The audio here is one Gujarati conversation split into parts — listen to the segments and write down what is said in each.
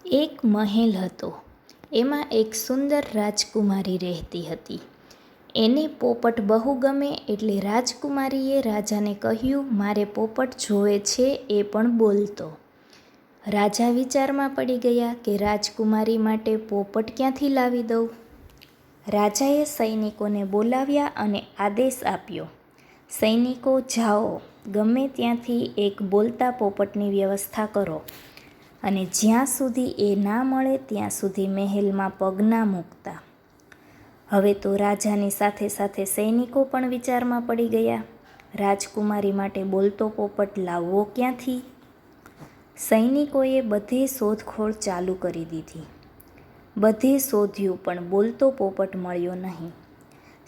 એક મહેલ હતો. એમાં એક સુંદર રાજકુમારી રહેતી હતી. એને પોપટ બહુ ગમે એટલે રાજકુમારીએ રાજાને કહ્યું, મારે પોપટ જોવે છે, એ પણ બોલતો. રાજા વિચારમાં પડી ગયા કે રાજકુમારી માટે પોપટ ક્યાંથી લાવી દઉં. રાજાએ સૈનિકોને બોલાવ્યા અને આદેશ આપ્યો, સૈનિકો જાઓ, ગમે ત્યાંથી એક બોલતા પોપટની વ્યવસ્થા કરો અને જ્યાં સુધી એ ના મળે ત્યાં સુધી મહેલમાં પગ ના મૂકતા. હવે તો રાજાની સાથે સાથે સૈનિકો પણ વિચારમાં પડી ગયા, રાજકુમારી માટે બોલતો પોપટ લાવવો ક્યાંથી? સૈનિકોએ બધે શોધખોળ ચાલુ કરી દીધી. બધે શોધ્યું પણ બોલતો પોપટ મળ્યો નહીં.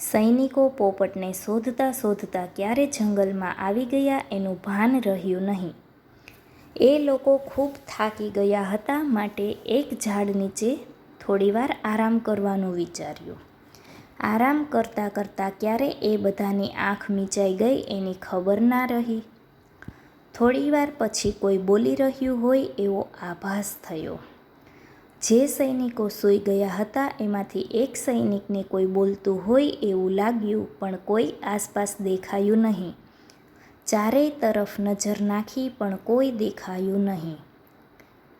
સૈનિકો પોપટને શોધતા શોધતા ક્યારે જંગલમાં આવી ગયા એનું ભાન રહ્યું નહીં. એ લોકો ખૂબ થાકી ગયા હતા માટે એક ઝાડ નીચે થોડીવાર આરામ કરવાનું વિચાર્યું. આરામ કરતાં કરતાં ક્યારે એ બધાની આંખ મીચાઈ ગઈ એની ખબર ના રહી. થોડીવાર પછી કોઈ બોલી રહ્યું હોય એવો આભાસ થયો. જે સૈનિકો સૂઈ ગયા હતા એમાંથી એક સૈનિકને કોઈ બોલતું હોય એવું લાગ્યું પણ કોઈ આસપાસ દેખાયું નહીં. ચારેય તરફ નજર નાખી પણ કોઈ દેખાયું નહીં.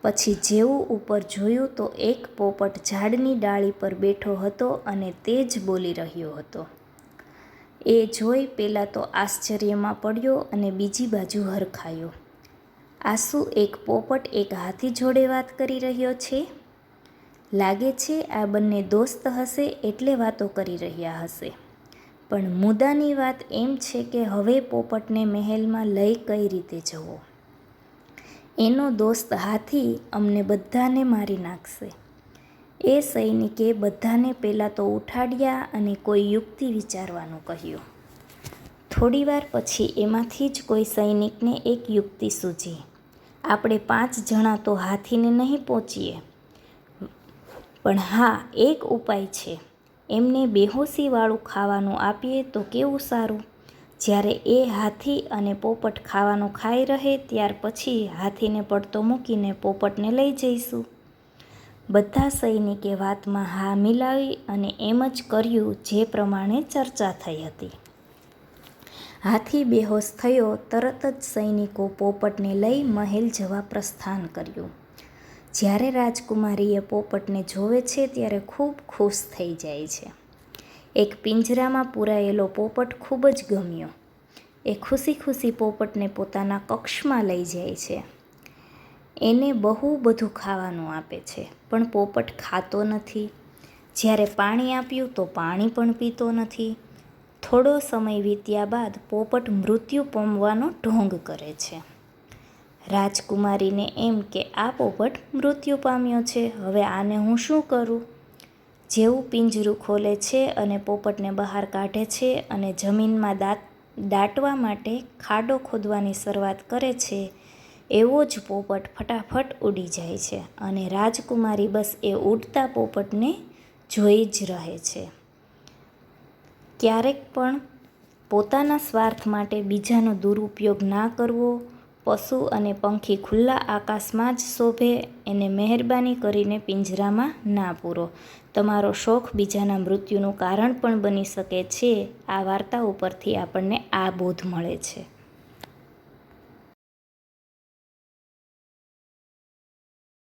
પછી જેવું ઉપર જોયું તો એક પોપટ ઝાડની ડાળી પર બેઠો હતો અને તે જ બોલી રહ્યો હતો. એ જોઈ પહેલાં તો આશ્ચર્યમાં પડ્યો અને બીજી બાજુ હરખાયો. આ શું એક પોપટ એક હાથી જોડે વાત કરી રહ્યો છે? લાગે છે આ બંને દોસ્ત હશે એટલે વાતો કરી રહ્યા હશે. પણ મુદ્દાની વાત એમ છે કે હવે પોપટને મહેલમાં લઈ કઈ રીતે જવો? એનો દોસ્ત હાથી અમને બધાને મારી નાખશે. એ સૈનિકે બધાને પહેલાં તો ઉઠાડ્યા અને કોઈ યુક્તિ વિચારવાનું કહ્યું. થોડીવાર પછી એમાંથી જ કોઈ સૈનિકને એક યુક્તિ સૂઝી. આપણે 5 જણા તો હાથીને નહીં પહોંચીએ, પણ હા એક ઉપાય છે. એમને બેહોશીવાળું ખાવાનું આપીએ તો કેવું સારું? જ્યારે એ હાથી અને પોપટ ખાવાનું ખાઈ રહે ત્યાર પછી હાથીને પડતો મૂકીને પોપટને લઈ જઈશું. બધા સૈનિકે વાતમાં હા મિલાવી અને એમ જ કર્યું જે પ્રમાણે ચર્ચા થઈ હતી. હાથી બેહોશ થયો તરત જ સૈનિકો પોપટને લઈ મહેલ જવા પ્રસ્થાન કર્યું. જ્યારે રાજકુમારીએ પોપટને જોવે છે ત્યારે ખૂબ ખુશ થઈ જાય છે. એક પિંજરામાં પૂરાયેલો પોપટ ખૂબ જ ગમ્યો. એ ખુશી ખુશી પોપટને પોતાના કક્ષમાં લઈ જાય છે. એને બહુ બધું ખાવાનું આપે છે પણ પોપટ ખાતો નથી. જ્યારે પાણી આપ્યું તો પાણી પણ પીતો નથી. થોડો સમય વીત્યા બાદ પોપટ મૃત્યુ પામવાનો ઢોંગ કરે છે. રાજકુમારીને એમ કે આ પોપટ મૃત્યુ પામ્યો છે, હવે આને હું શું કરું? જેવું પિંજરું ખોલે છે અને પોપટને બહાર કાઢે છે અને જમીનમાં દાટવા માટે ખાડો ખોદવાની શરૂઆત કરે છે, એવો જ પોપટ ફટાફટ ઉડી જાય છે અને રાજકુમારી બસ એ ઉડતા પોપટને જોઈ જ રહે છે. ક્યારેક પણ પોતાના સ્વાર્થ માટે બીજાનો દુરુપયોગ ના કરવો. પશુ અને પંખી ખુલ્લા આકાશમાં જ શોભે, એને મહેરબાની કરીને પિંજરામાં ના પૂરો. તમારો શોખ બીજાના મૃત્યુનું કારણ પણ બની શકે છે. આ વાર્તા ઉપરથી આપણને આ બોધ મળે છે.